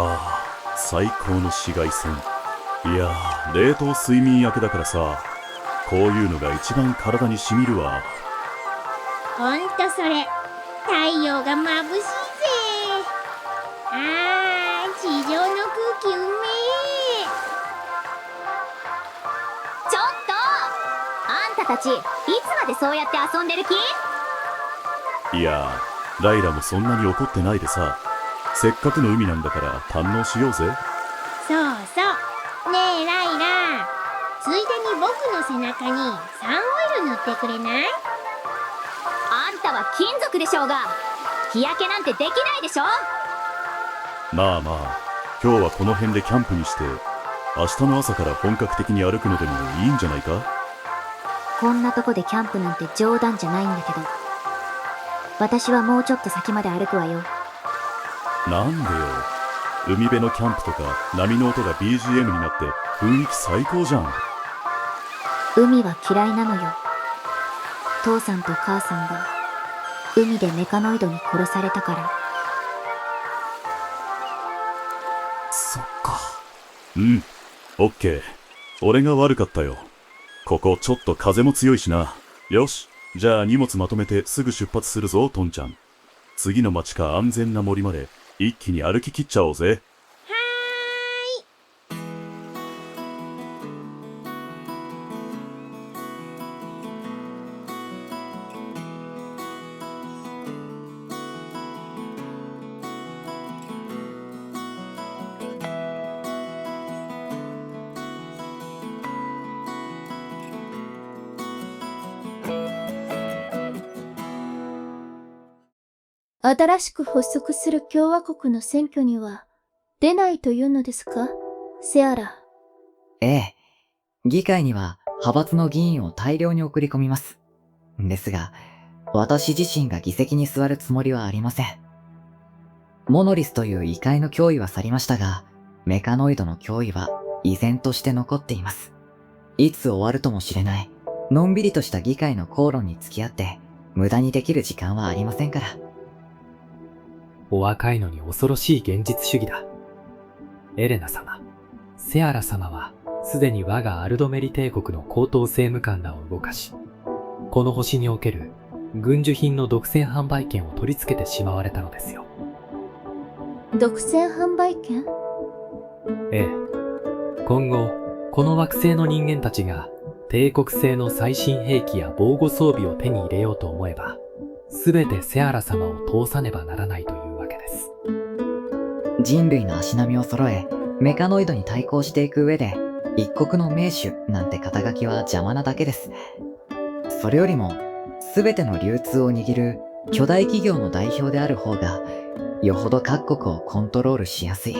ああ、最高の紫外線。いやー、冷凍睡眠明けだからさ、こういうのが一番体に染みるわ。ほんとそれ、太陽が眩しいぜ。地上の空気うめえ。ちょっとあんたたち、いつまでそうやって遊んでる気？いやー、ライラもそんなに怒ってないでさ、せっかくの海なんだから堪能しようぜ。そうそう。ねえライラ、ついでに僕の背中にサンオイル塗ってくれない？あんたは金属でしょうが、日焼けなんてできないでしょ。まあまあ、今日はこの辺でキャンプにして、明日の朝から本格的に歩くのでもいいんじゃないか？こんなとこでキャンプなんて冗談じゃないんだけど、私はもうちょっと先まで歩くわよ。なんでよ。海辺のキャンプとか波の音が BGM になって雰囲気最高じゃん。海は嫌いなのよ。父さんと母さんが海でメカノイドに殺されたから。そっか。うん、オッケー。俺が悪かったよ。ここちょっと風も強いしな。よし、じゃあ荷物まとめてすぐ出発するぞ、トンちゃん。次の町か安全な森まで一気に歩き切っちゃおうぜ。新しく発足する共和国の選挙には出ないというのですか、セアラ？ええ。議会には派閥の議員を大量に送り込みます。ですが、私自身が議席に座るつもりはありません。モノリスという異界の脅威は去りましたが、メカノイドの脅威は依然として残っています。いつ終わるとも知れない、のんびりとした議会の口論に付き合って、無駄にできる時間はありませんから。お若いのに恐ろしい現実主義だ。エレナ様、セアラ様はすでに我がアルドメリ帝国の高等政務官らを動かし、この星における軍需品の独占販売権を取り付けてしまわれたのですよ。独占販売権？ええ。今後、この惑星の人間たちが帝国製の最新兵器や防護装備を手に入れようと思えば、すべてセアラ様を通さねばならないというわけです。人類の足並みを揃え、メカノイドに対抗していく上で、一国の盟主なんて肩書きは邪魔なだけです。それよりも、すべての流通を握る巨大企業の代表である方が、よほど各国をコントロールしやすい。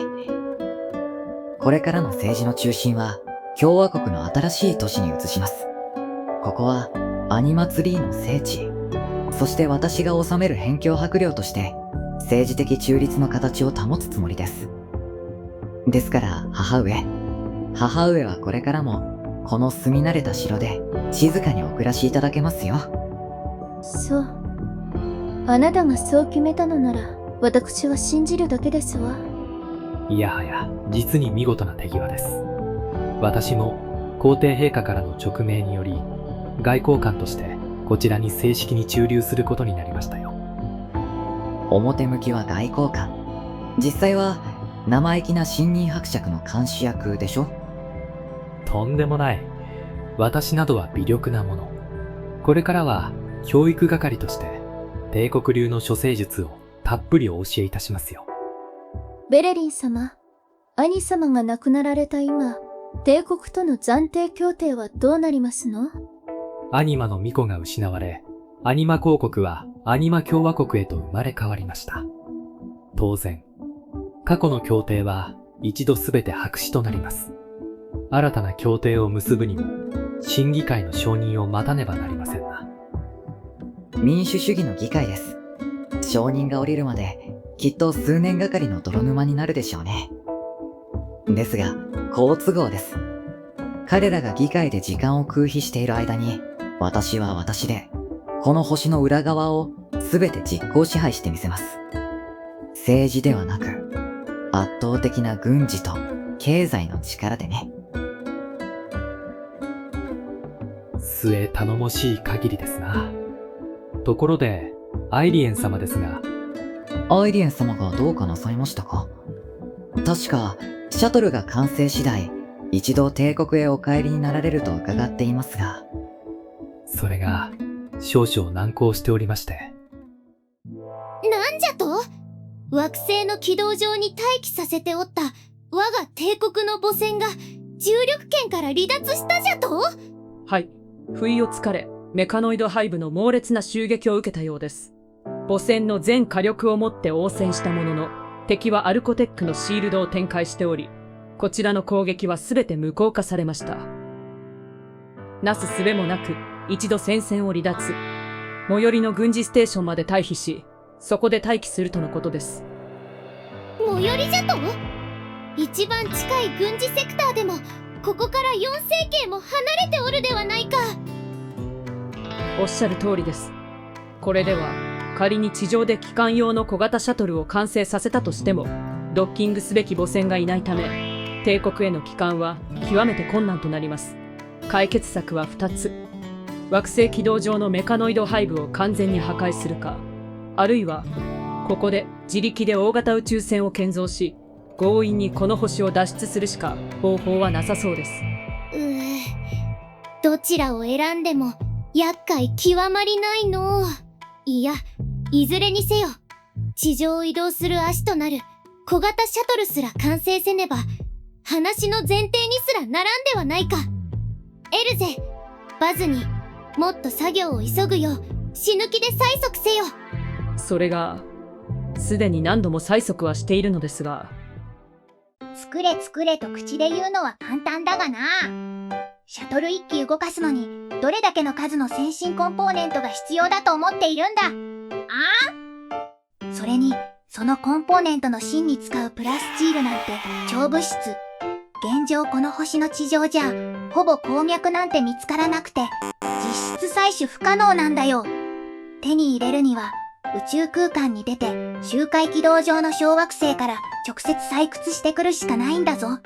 これからの政治の中心は、共和国の新しい都市に移します。ここは、アニマツリーの聖地。そして私が治める辺境伯領として、政治的中立の形を保つつもりです。ですから、母上はこれからも、この住み慣れた城で、静かにお暮らしいただけますよ。そう。あなたがそう決めたのなら、私は信じるだけですわ。いやはや、実に見事な手際です。私も、皇帝陛下からの勅命により、外交官として、こちらに正式に駐留することになりましたよ。表向きは外交官。実際は、生意気な新任伯爵の監視役でしょ？とんでもない。私などは微力なもの。これからは、教育係として、帝国流の処世術をたっぷりお教えいたしますよ。ベレリン様、兄様が亡くなられた今、帝国との暫定協定はどうなりますの？アニマの巫女が失われ、アニマ公国はアニマ共和国へと生まれ変わりました。当然、過去の協定は一度すべて白紙となります。新たな協定を結ぶにも、審議会の承認を待たねばなりませんな。民主主義の議会です。承認が下りるまで、きっと数年がかりの泥沼になるでしょうね。ですが、好都合です。彼らが議会で時間を空費している間に、私は私で、この星の裏側をすべて実行支配してみせます。政治ではなく、圧倒的な軍事と経済の力でね。末頼もしい限りですな。ところで、アイリエン様ですが、アイリエン様がどうかなさいましたか？確か、シャトルが完成次第、一度帝国へお帰りになられると伺っていますが。それが少々難航しておりまして。なんじゃと？惑星の軌道上に待機させておった我が帝国の母船が重力圏から離脱したじゃと？はい。不意をつかれ、メカノイドハイブの猛烈な襲撃を受けたようです。母船の全火力をもって応戦したものの、敵はアルコテックのシールドを展開しており、こちらの攻撃は全て無効化されました。なすすべもなく、一度戦線を離脱。最寄りの軍事ステーションまで退避し、そこで待機するとのことです。最寄りじゃと？一番近い軍事セクターでも、ここから4星系も離れておるではないか。おっしゃる通りです。これでは、仮に地上で機関用の小型シャトルを完成させたとしても、ドッキングすべき母船がいないため、帝国への帰還は極めて困難となります。解決策は2つ。惑星軌道上のメカノイドハイブを完全に破壊するか、あるいは、ここで自力で大型宇宙船を建造し、強引にこの星を脱出するしか方法はなさそうです。どちらを選んでも厄介極まりないのう。いや、いずれにせよ、地上を移動する足となる小型シャトルすら完成せねば、話の前提にすらならんではないか。エルゼ、バズにもっと作業を急ぐよう死ぬ気で催促せよ。それが、すでに何度も催促はしているのですが。作れ作れと口で言うのは簡単だがな。シャトル1機動かすのにどれだけの数の先進コンポーネントが必要だと思っているんだ。それにそのコンポーネントの芯に使うプラスチールなんて超物質。現状この星の地上じゃほぼ鉱脈なんて見つからなくて実質採取不可能なんだよ。手に入れるには宇宙空間に出て周回軌道上の小惑星から直接採掘してくるしかないんだぞ。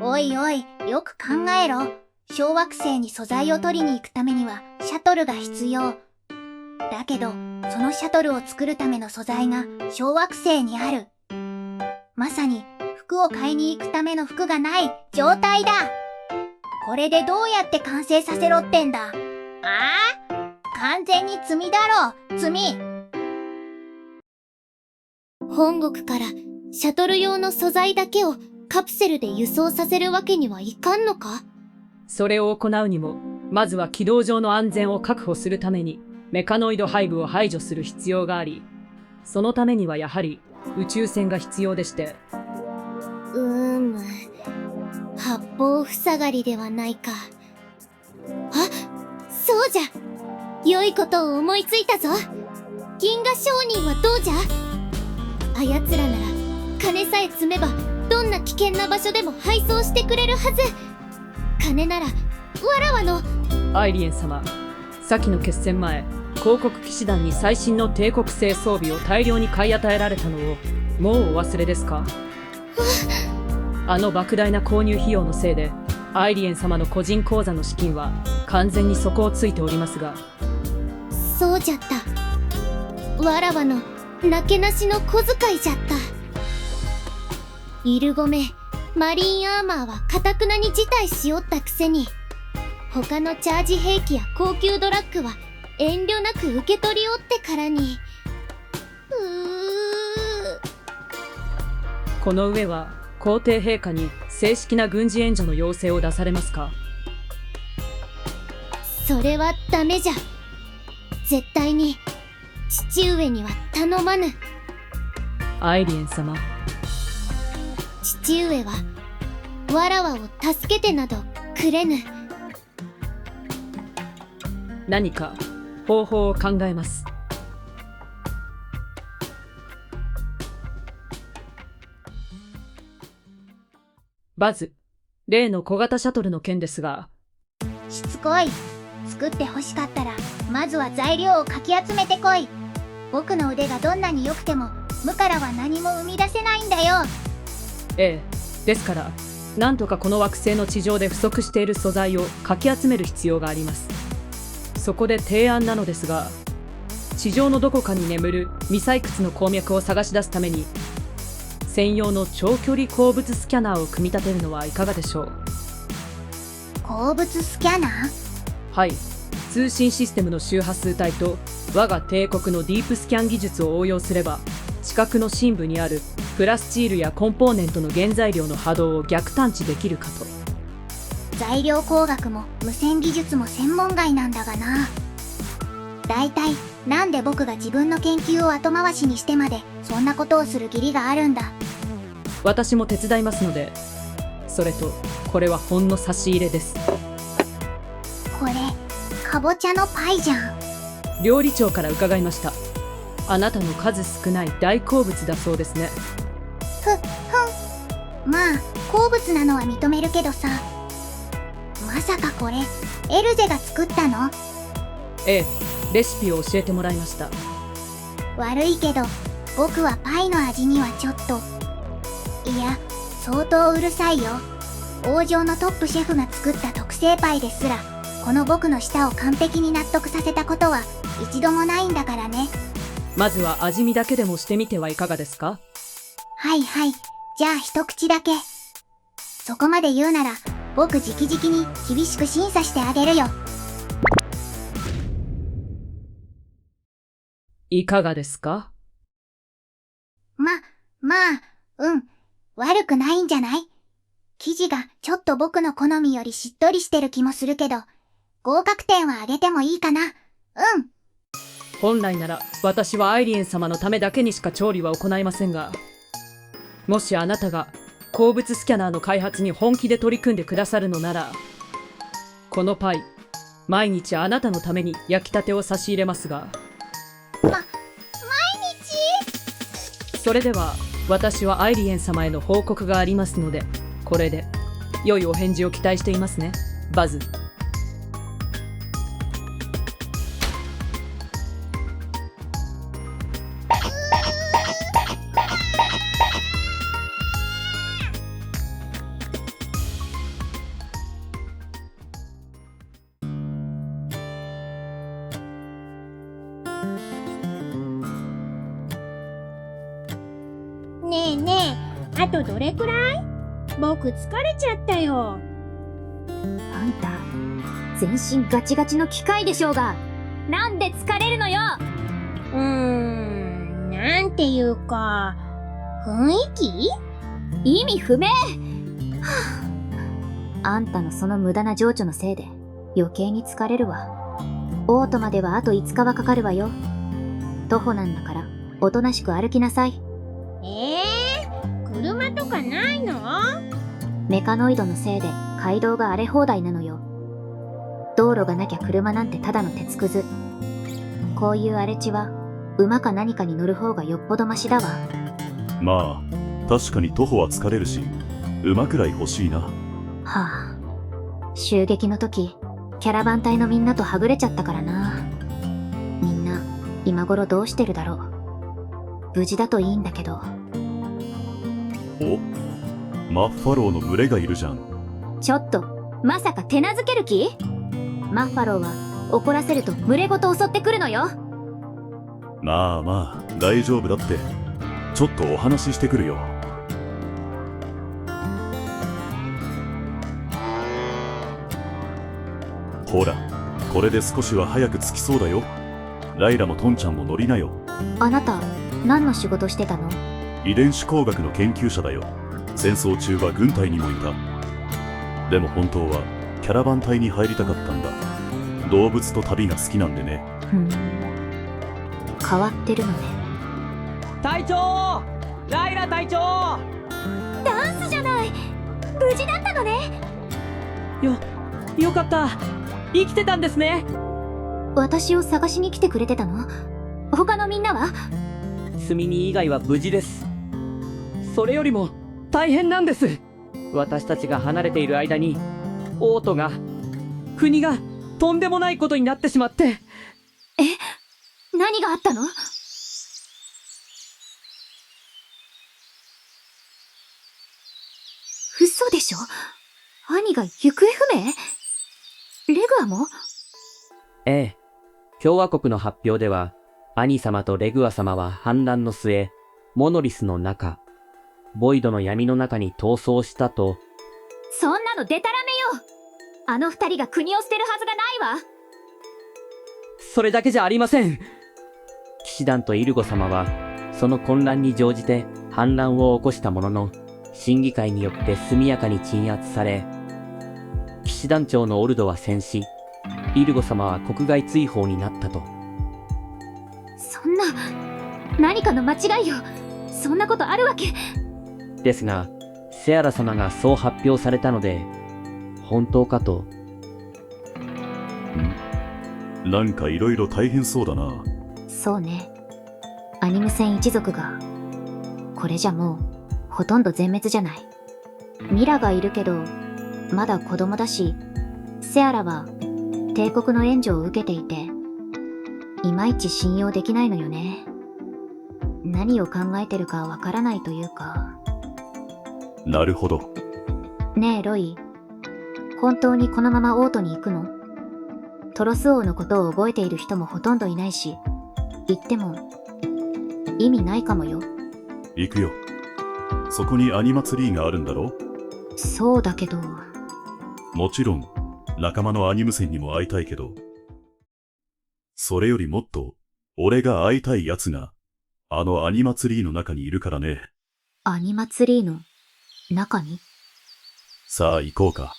おいおい、よく考えろ。小惑星に素材を取りに行くためにはシャトルが必要。だけど、そのシャトルを作るための素材が小惑星にある。まさに服を買いに行くための服がない状態だ。これでどうやって完成させろってんだ。完全に積みだろ、積み。本国からシャトル用の素材だけをカプセルで輸送させるわけにはいかんのか？それを行うにも、まずは軌道上の安全を確保するためにメカノイドハイブを排除する必要があり、そのためにはやはり宇宙船が必要でして。八方塞がりではないか。そうじゃ、良いことを思いついたぞ。銀河商人はどうじゃ？あやつらなら金さえ積めばどんな危険な場所でも配送してくれるはず。金ならわらわの。アイリエン様、先の決戦前、広告騎士団に最新の帝国製装備を大量に買い与えられたのをもうお忘れですか？あの莫大な購入費用のせいでアイリエン様の個人口座の資金は完全に底をついておりますが。そうじゃった。わらわのなけなしの小遣いじゃった。イルゴメ、マリンアーマーは堅くなに辞退しおったくせに、他のチャージ兵器や高級ドラッグは遠慮なく受け取りおってからに。この上は皇帝陛下に正式な軍事援助の要請を出されますか？それはダメじゃ。絶対に父上には頼まぬ。アイリエン様、父上はわらわを助けてなどくれぬ。何か方法を考えます。バズ、例の小型シャトルの件ですが。しつこい。作って欲しかったらまずは材料をかき集めてこい。僕の腕がどんなに良くても無からは何も生み出せないんだよ。ええ、ですから、なんとかこの惑星の地上で不足している素材をかき集める必要があります。そこで提案なのですが、地上のどこかに眠る未採掘の鉱脈を探し出すために、専用の長距離鉱物スキャナーを組み立てるのはいかがでしょう。鉱物スキャナー？はい、通信システムの周波数帯と我が帝国のディープスキャン技術を応用すれば、地殻の深部にあるプラスチールやコンポーネントの原材料の波動を逆探知できるかと。材料工学も無線技術も専門外なんだがな。だいたいなんで僕が自分の研究を後回しにしてまでそんなことをする義理があるんだ。私も手伝いますので。それとこれはほんの差し入れです。これかぼちゃのパイじゃん。料理長から伺いました。あなたの数少ない大好物だそうですね。まあ好物なのは認めるけどさ。まさかこれエルゼが作ったの？ええ、レシピを教えてもらいました。悪いけど僕はパイの味にはちょっと、いや相当うるさいよ。王城のトップシェフが作った特製パイですらこの僕の舌を完璧に納得させたことは一度もないんだからね。まずは味見だけでもしてみてはいかがですか？はいはい、じゃあ一口だけ。そこまで言うなら僕直々に厳しく審査してあげるよ。いかがですか？まあ、悪くないんじゃない？生地がちょっと僕の好みよりしっとりしてる気もするけど、合格点はあげてもいいかな。本来なら私はアイリエン様のためだけにしか調理は行いませんが、もしあなたが鉱物スキャナーの開発に本気で取り組んでくださるのなら、このパイ毎日あなたのために焼きたてを差し入れますが。毎日？それでは私はアイリエン様への報告がありますので、これで良いお返事を期待していますね、バズ。ねえねえ、あとどれくらい？僕疲れちゃったよ。あんた全身ガチガチの機械でしょうが、なんで疲れるのよ。なんていうか、雰囲気？意味不明。あんたのその無駄な情緒のせいで余計に疲れるわ。オートまではあと5日はかかるわよ。徒歩なんだからおとなしく歩きなさい。車とかないの？メカノイドのせいで街道が荒れ放題なのよ。道路がなきゃ車なんてただの鉄くず。こういう荒れ地は馬か何かに乗る方がよっぽどマシだわ。まあ確かに徒歩は疲れるし、馬くらい欲しいな。はあ、襲撃の時キャラバン隊のみんなとはぐれちゃったからな。みんな今頃どうしてるだろう。無事だといいんだけど。お、マッファローの群れがいるじゃん。ちょっと、まさか手なずける気？マッファローは怒らせると群れごと襲ってくるのよ。まあまあ大丈夫だって。ちょっとお話ししてくるよ。ほら、これで少しは早く着きそうだよ。ライラもトンちゃんも乗りなよ。あなた何の仕事してたの？遺伝子工学の研究者だよ。戦争中は軍隊にもいた。でも本当はキャラバン隊に入りたかったんだ。動物と旅が好きなんでね。変わってるのね。隊長！ライラ隊長！ダンスじゃない！無事だったのね。よかった。生きてたんですね。私を探しに来てくれてたの？他のみんなは？スミニ以外は無事です。それよりも大変なんです。私たちが離れている間に王都が、国がとんでもないことになってしまって。何があったの？でしょ？兄が行方不明？レグアも？ええ。共和国の発表では、兄様とレグア様は反乱の末、モノリスの中、ボイドの闇の中に逃走したと。そんなのデタラメよ。あの二人が国を捨てるはずがないわ。それだけじゃありません。騎士団とイルゴ様は、その混乱に乗じて反乱を起こしたものの、審議会によって速やかに鎮圧され、騎士団長のオルドは戦死、イルゴ様は国外追放になったと。そんな、何かの間違いよ。そんなことあるわけ。ですが、セアラ様がそう発表されたので、本当かと。なんかいろいろ大変そうだな。そうね。アニム戦一族が、これじゃもう、ほとんど全滅じゃない。ミラがいるけど、まだ子供だし、セアラは帝国の援助を受けていて、いまいち信用できないのよね。何を考えてるかわからないというか。なるほど。ねえロイ、本当にこのままオートに行くの？トロス王のことを覚えている人もほとんどいないし、行っても意味ないかもよ。行くよ。そこにアニマツリーがあるんだろ？そうだけど。もちろん仲間のアニム戦にも会いたいけど、それよりもっと俺が会いたい奴があのアニマツリーの中にいるからね。アニマツリーの中に？さあ行こうか。